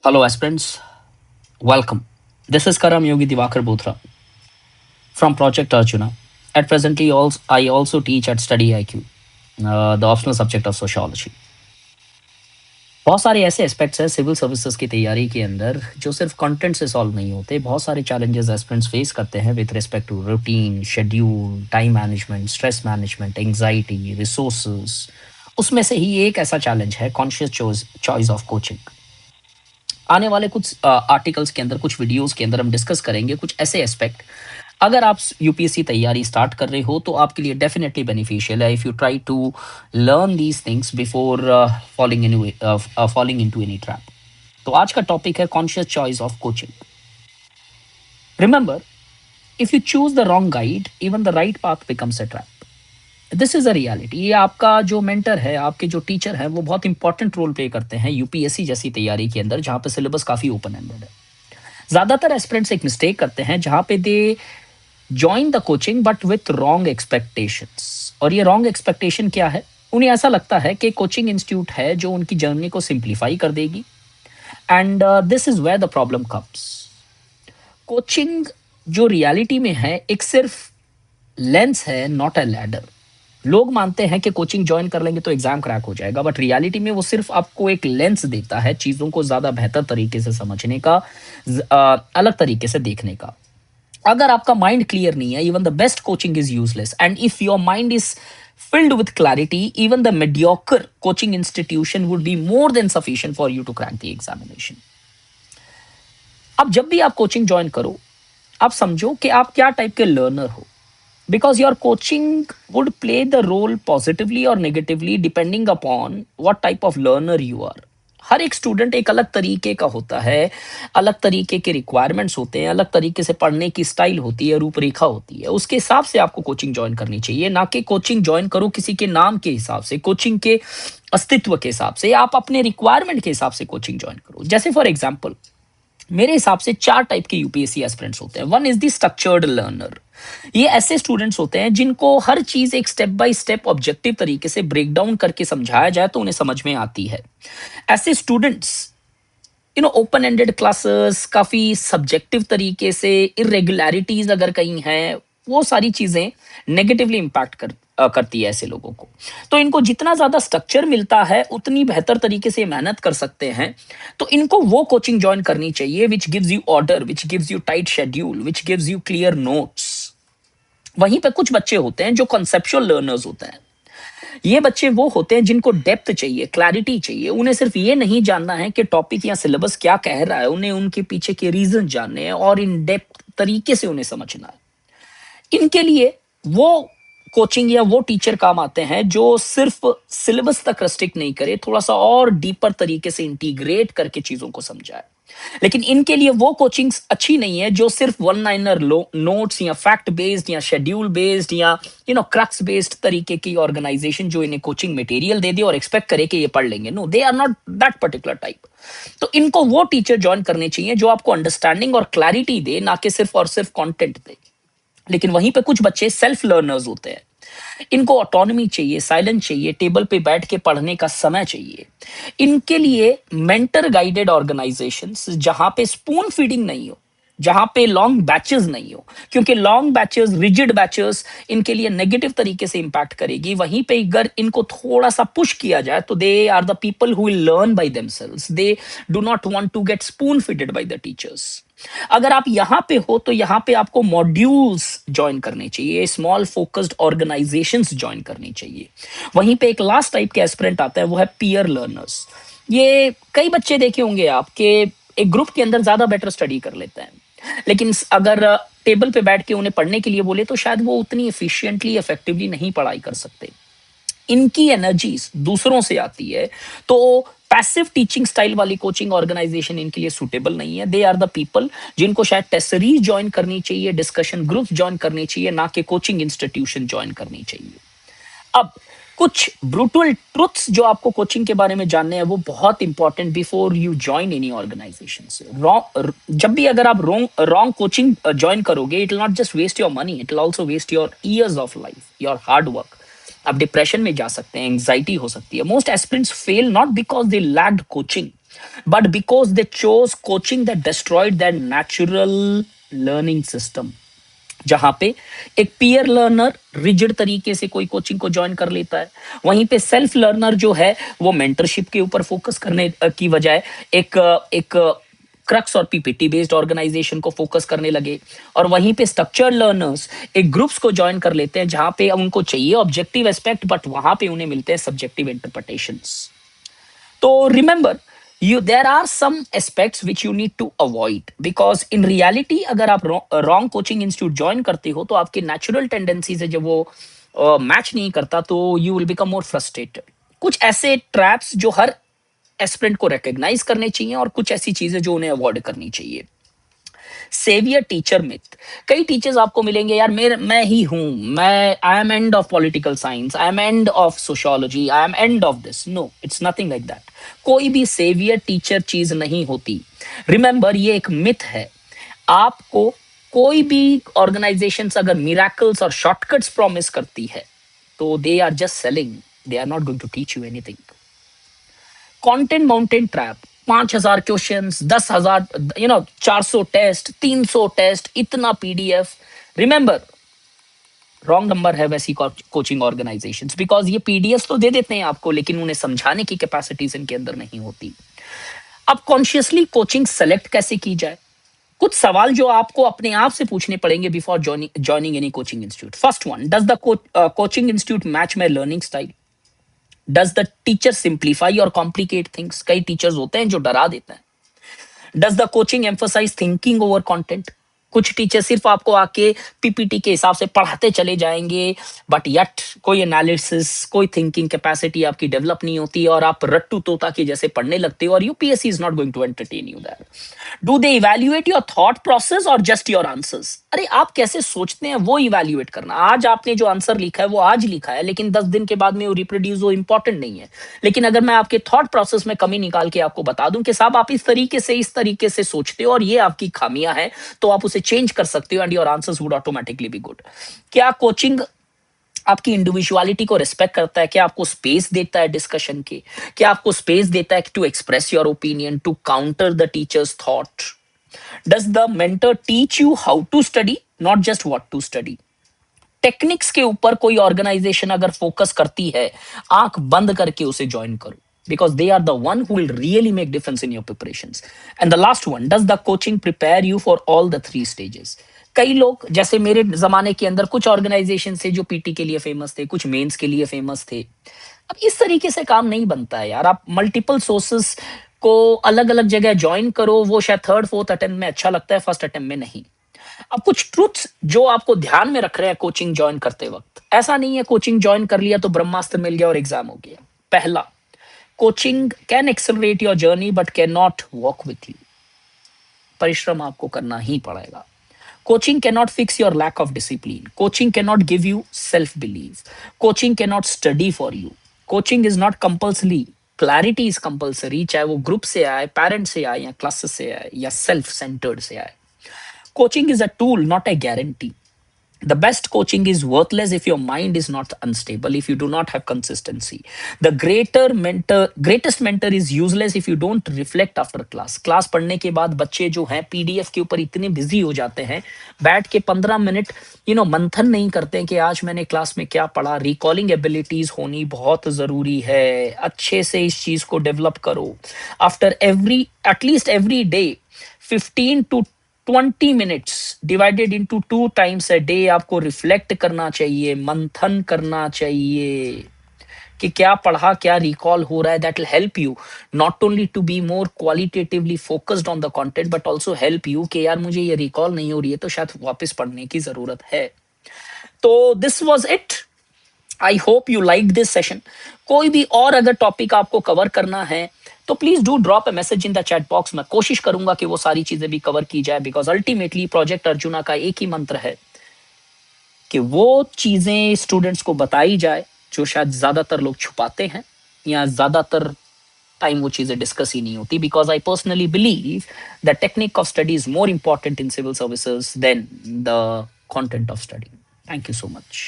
Hello, aspirants. Welcome. This is Karam Yogi Divakar Bothra from Project Arjuna. At presently, I also teach at Study IQ, the optional subject of sociology. बहुत सारे ऐसे aspects हैं civil services की तैयारी के अंदर जो सिर्फ कंटेंट से सॉल्व नहीं होते। बहुत सारे चैलेंजेस एस्पिरेंट्स फेस करते हैं with respect to routine, schedule, time management, stress management, anxiety, resources. उसमें से ही एक ऐसा चैलेंज है कॉन्शियस चॉइस ऑफ कोचिंग। आने वाले कुछ आर्टिकल्स के अंदर, कुछ वीडियोस के अंदर हम डिस्कस करेंगे कुछ ऐसे एस्पेक्ट। अगर आप यूपीएससी तैयारी स्टार्ट कर रहे हो तो आपके लिए डेफिनेटली बेनिफिशियल है if you try to learn these things before falling into any trap. तो आज का टॉपिक है conscious choice of coaching. Remember, if you choose the wrong guide, even the right path becomes a trap. This is a reality. ये आपका जो mentor है, आपके जो टीचर है, वो बहुत इंपॉर्टेंट रोल प्ले करते हैं यूपीएससी जैसी तैयारी के अंदर, जहां पे सिलेबस काफी ओपन एंडेड है। ज्यादातर एस्पिरेंट्स एक मिस्टेक करते हैं जहां पे they join the coaching but with wrong expectations. और ये रॉन्ग एक्सपेक्टेशन क्या है? उन्हें ऐसा लगता है कि कोचिंग इंस्टीट्यूट है जो उनकी जर्नी को सिंप्लीफाई कर देगी, and this is where the problem comes. Coaching जो रियलिटी में है एक सिर्फ लेंस है, नॉट अ लैडर। लोग मानते हैं कि कोचिंग ज्वाइन कर लेंगे तो एग्जाम क्रैक हो जाएगा, बट रियलिटी में वो सिर्फ आपको एक लेंस देता है चीजों को ज्यादा बेहतर तरीके से समझने का, अलग तरीके से देखने का। अगर आपका माइंड क्लियर नहीं है, even the best coaching is useless, and if your mind is filled with clarity, even the mediocre coaching institution would be more than sufficient for you to crack the examination. अब जब भी आप coaching join करो, आप समझो कि आप क्या टाइप के लर्नर हो, because your coaching would play the role positively or negatively depending upon what type of learner you are. हर एक स्टूडेंट एक अलग तरीके का होता है, अलग तरीके के रिक्वायरमेंट्स होते हैं, अलग तरीके से पढ़ने की स्टाइल होती है, रूपरेखा होती है। उसके हिसाब से आपको कोचिंग ज्वाइन करनी चाहिए, ना कि कोचिंग ज्वाइन करो किसी के नाम के हिसाब से, कोचिंग के अस्तित्व के हिसाब से। आप अपने रिक्वायरमेंट के हिसाब से कोचिंग ज्वाइन करो। जैसे फॉर एग्जाम्पल, मेरे हिसाब से चार टाइप के यूपीएससी एस्पिरेंट्स होते हैं। One is the structured learner. ये ऐसे स्टूडेंट्स होते हैं जिनको हर चीज एक स्टेप बाय स्टेप ऑब्जेक्टिव तरीके से ब्रेक डाउन करके समझाया जाए तो उन्हें समझ में आती है। ऐसे स्टूडेंट्स ओपन एंडेड क्लासेस, काफी सब्जेक्टिव तरीके से, इरेगुलरिटीज अगर कहीं हैं, वो सारी चीजें नेगेटिवली इंपैक्ट करती है ऐसे लोगों को। तो इनको जितना ज्यादा स्ट्रक्चर मिलता है उतनी बेहतर तरीके से मेहनत कर सकते हैं। तो इनको वो कोचिंग ज्वाइन करनी चाहिए which gives you order, which gives you tight schedule, which gives you clear notes. वहीं पे कुछ बच्चे होते हैं जो कॉन्सेप्चुअल लर्नर्स होते हैं। ये बच्चे वो होते हैं जिनको डेप्थ चाहिए, क्लैरिटी चाहिए। उन्हें सिर्फ ये नहीं जानना है कि टॉपिक या सिलेबस क्या कह रहा है, उन्हें उनके पीछे के रीजन जानने हैं और इन डेप्थ तरीके से उन्हें समझना है। इनके लिए वो कोचिंग या वो टीचर काम आते हैं जो सिर्फ सिलेबस तक रेस्ट्रिक्ट नहीं करे, थोड़ा सा और डीपर तरीके से इंटीग्रेट करके चीजों को समझाए। लेकिन इनके लिए वो कोचिंग्स अच्छी नहीं है जो सिर्फ वन लाइनर नोट्स या फैक्ट बेस्ड या शेड्यूल बेस्ड या क्रक्स बेस्ड तरीके की ऑर्गेनाइजेशन जो इन्हें कोचिंग मटेरियल दे दे और एक्सपेक्ट करे कि ये पढ़ लेंगे। No, they are not that particular type. तो इनको वो टीचर ज्वाइन करने चाहिए जो आपको अंडरस्टैंडिंग और क्लैरिटी दे, ना कि सिर्फ और सिर्फ कंटेंट दे। लेकिन वहीं पे कुछ बच्चे सेल्फ लर्नर्स होते हैं। इनको ऑटोनॉमी चाहिए, साइलेंस चाहिए, टेबल पे बैठ के पढ़ने का समय चाहिए। इनके लिए मेंटर गाइडेड ऑर्गेनाइजेशंस, जहां पे स्पून फीडिंग नहीं हो, जहां पे लॉन्ग बैचेस नहीं हो, क्योंकि लॉन्ग बैचेस, रिजिड बैचेस इनके लिए नेगेटिव तरीके से इंपैक्ट करेगी। वहीं पे अगर इनको थोड़ा सा पुश किया जाए तो they are the people who will learn by themselves. They do not want to get spoon feeded by the teachers. अगर आप यहां पे हो तो यहां पे आपको मॉड्यूल्स ज्वाइन करने चाहिए, स्मॉल फोकस्ड ऑर्गेनाइजेशंस ज्वाइन करनी चाहिए। वहीं पे एक लास्ट टाइप के एस्पिरेंट आता है, वो है पीयर लर्नर्स। ये कई बच्चे देखे होंगे आपके, एक ग्रुप के अंदर ज्यादा बेटर स्टडी कर लेते हैं, लेकिन अगर टेबल पे बैठ के उन्हें पढ़ने के लिए बोले तो शायद वो उतनी एफिशिएंटली, इफेक्टिवली नहीं पढ़ाई कर सकते। इनकी एनर्जीज दूसरों से आती है, तो पैसिव टीचिंग स्टाइल वाली कोचिंग ऑर्गेनाइजेशन इनके लिए सुटेबल नहीं है। दे आर द पीपल जिनको शायद टेस्ट सीरीज ज्वाइन करनी चाहिए, डिस्कशन ग्रुप ज्वाइन करनी चाहिए, ना कि कोचिंग इंस्टीट्यूशन ज्वाइन करनी चाहिए। अब कुछ ब्रूटल ट्रुथ्स जो आपको कोचिंग के बारे में जानने हैं वो बहुत important before you join any organisation से। जब भी अगर आप रॉन्ग कोचिंग ज्वाइन करोगे, it will not just waste your money, it will also waste your years of life, your hard work. आप डिप्रेशन में जा सकते हैं, एंग्जाइटी हो सकती है। Most aspirants fail not because they lacked coaching, but because they chose coaching that destroyed their natural learning system. जहां पे एक पीयर लर्नर रिजिड तरीके से कोई कोचिंग को ज्वाइन कर लेता है, वहीं पे सेल्फ लर्नर जो है वो मेंटरशिप के ऊपर फोकस करने की बजाय एक एक क्रक्स और पीपीटी बेस्ड ऑर्गेनाइजेशन को फोकस करने लगे, और वहीं पे स्ट्रक्चर्ड लर्नर्स एक ग्रुप्स को ज्वाइन कर लेते हैं जहां पे उनको चाहिए ऑब्जेक्टिव एस्पेक्ट, बट वहां पे उन्हें मिलते हैं सब्जेक्टिव इंटरप्रिटेशंस. तो remember, there are some aspects which you need to avoid, because in reality अगर आप wrong coaching institute join करते हो तो आपके natural tendencies है जब वो मैच नहीं करता तो you will become more frustrated. कुछ ऐसे traps जो हर एस्पिरेंट को रिकॉग्नाइज करने चाहिए और कुछ ऐसी चीजें जो उन्हें अवॉइड करनी चाहिए. Saviour teacher myth. कई टीचर्स आपको मिलेंगे, यार मैं ही हूं, मैं I am end of political science, I am end of sociology, I am end of this. No, it's nothing like that. कोई भी सेवियर टीचर चीज नहीं होती. रिमेंबर, ये एक मिथ है. आपको कोई भी ऑर्गेनाइजेशन अगर मिराकल्स और शॉर्टकट्स प्रॉमिस करती है तो they are just selling, they are not going to teach you anything. Content mountain trap. 5,000 question, 10,000 400 test, 300 test, इतना पीडीएफ. रिमेंबर, रॉन्ग नंबर है वैसी कोचिंग ऑर्गेनाइजेशंस, बिकॉज ये पीडीएफ तो दे देते हैं आपको लेकिन उन्हें समझाने की कैपेसिटीज इनके अंदर नहीं होती. अब कॉन्शियसली कोचिंग सेलेक्ट कैसे की जाए? कुछ सवाल जो आपको अपने आप से पूछने पड़ेंगे before joining any coaching institute. First one, does the coaching institute match my learning style? Does the teacher simplify or complicate things? कई टीचर्स होते हैं जो डरा देते हैं. Does the coaching emphasize thinking over content? कुछ टीचर सिर्फ आपको आके पीपीटी के हिसाब से पढ़ाते चले जाएंगे, बट यट कोई एनालिसिस, कोई थिंकिंग कैपेसिटी आपकी डेवलप नहीं होती और आप रट्टू तोता की जैसे पढ़ने लगते हो और UPSC is not going to entertain you that. Do they evaluate your thought process और जस्ट योर आंसर्स? अरे आप कैसे सोचते हैं वो इवैल्यूएट करना. आज आपने जो आंसर लिखा है वो आज लिखा है, लेकिन 10 दिन के बाद में वो रिप्रोड्यूस, वो इंपॉर्टेंट नहीं है. लेकिन अगर मैं आपके थॉट प्रोसेस में कमी निकाल के आपको बता दूं कि साहब आप इस तरीके से सोचते हो और ये आपकी खामियां हैं, तो आप उसे चेंज कर सकते हो and your answers would automatically be good. क्या कोचिंग आपकी इंडिविजुअलिटी को रिस्पेक्ट करता है? क्या आपको स्पेस देता है डिस्कशन के? क्या आपको स्पेस देता है to express your opinion, to counter the teacher's thought? Does the mentor teach you how to study, not just what to study? Techniques के ऊपर कोई ऑर्गेनाइजेशन अगर फोकस करती है, आंख बंद करके उसे ज्वाइन करो, because they are the one who will really make difference in your preparations. And the last one, does the coaching prepare you for all the 3 stages? कई लोग, जैसे मेरे जमाने के अंदर कुछ ऑर्गेनाइजेशन थे जो पीटी के लिए फेमस थे, कुछ मेंस के लिए फेमस थे. अब इस तरीके से काम नहीं बनता है यार. आप मल्टीपल सोर्सेस को अलग अलग जगह ज्वाइन करो, वो शायद 3rd 4th अटेम्प्ट में अच्छा लगता है, फर्स्ट अटेम्प्ट में नहीं. अब कुछ ट्रूथ्स जो आपको ध्यान में रख रहे हैं कोचिंग ज्वाइन करते वक्त. ऐसा नहीं है कोचिंग ज्वाइन कर लिया तो ब्रह्मास्त्र मिल गया और एग्जाम हो गया. पहला, coaching can accelerate your journey but can not walk with you. परिश्रम आपको करना ही पड़ेगा. Coaching can not fix your lack of discipline. Coaching can not give you self believe. Coaching can not study for you. Coaching is not compulsory. Clarity is compulsory, चाहे वो group से आए, parents से आए, या क्लासेस से आए, या सेल्फ सेंटर्ड से आए. Coaching is a tool, not a guarantee. The best coaching is worthless if your mind is not unstable, if you do not have consistency. The greatest mentor is useless if you don't reflect after class. Class पढ़ने के बाद बच्चे जो हैं PDF के ऊपर इतने busy हो जाते हैं, बैठ के 15 मिनट मंथन नहीं करते हैं कि आज मैंने क्लास में क्या पढ़ा. रिकॉलिंग एबिलिटीज होनी बहुत जरूरी है. अच्छे से इस चीज को डेवलप करो. After at least every day 15 to 20 minutes divided into 2 times a day आपको रिफ्लेक्ट करना चाहिए, मंथन करना चाहिए कि क्या पढ़ा, क्या रिकॉल हो रहा है. That will help you not only to be more qualitatively focused on the content but also help you कि यार मुझे ये रिकॉल नहीं हो रही है तो शायद वापस पढ़ने की जरूरत है. तो this was it. I hope you like this session. कोई भी और अगर टॉपिक आपको कवर करना है तो please do drop a message in the chat box. मैं कोशिश करूंगा कि वो सारी चीजें भी कवर की जाए, बिकॉज अल्टीमेटली प्रोजेक्ट अर्जुना का एक ही मंत्र है कि वो चीजें स्टूडेंट्स को बताई जाए जो शायद ज्यादातर लोग छुपाते हैं या ज्यादातर टाइम वो चीजें डिस्कस ही नहीं होती. Because I personally believe the technique of study is more important in civil services than the content of study. Thank you so much.